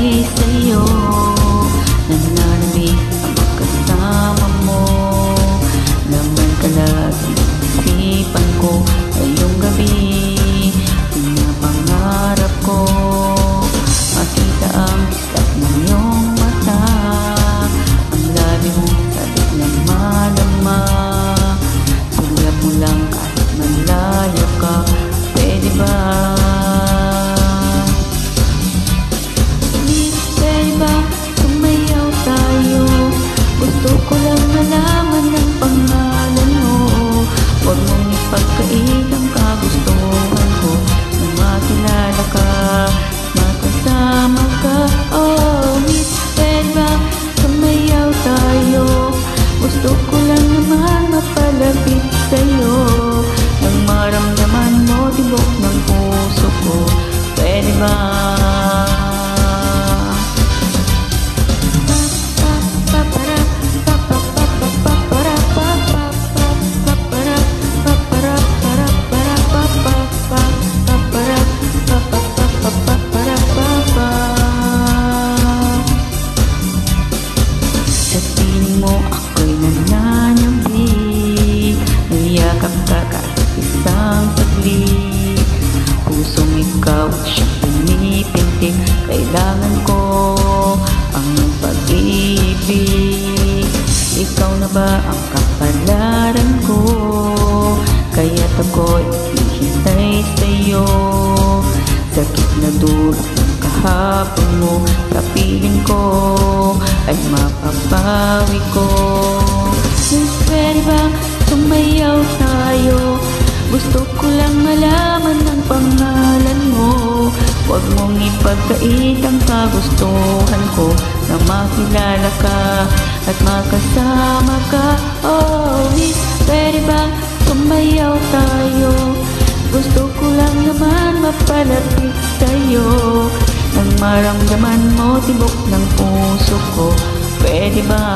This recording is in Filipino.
magsabi sa'yo, nananabik ang kasama mo. Naman ka lagi isipan ko ngayong gabi. Pinapangarap ko makita ang kislap ng iyong mata, ang labi mo sabik na malama. Sulat mo lang kahit malayo ka, pwede ba? Gusto ko lang malaman ang pangalan mo. Huwag mong ipagkait ang kagustuhan ko nang makilala ka, makasama ka. Oh, miss, pwede ba sumayaw tayo? Gusto ko lang naman mapalapit sa'yo, nang maramdaman mo tibok ng puso ko. Pwede ba? Ako'y nananabik, niyakap ka kahit isang saglit. Pusong ikaw siyang pinipintig, kailangan ko ang pag-ibig. Ikaw na ba ang kapalaran ko? Kaya't ako'y hihintay sa'yo. Sakit na dulot ng kahapon mo, sa piling ko ay mapapawi ko. Pwede bang sumayaw tayo? Gusto ko lang malaman ang pangalan mo. Huwag mong ipagkait ang kagustuhan ko na makilala ka at makasama ka. Oh, miss, pwede bang sumayaw tayo? Gusto ko lang naman mapalapit sa'yo, nang maramdaman mo tibok ng puso ko. Pwede ba?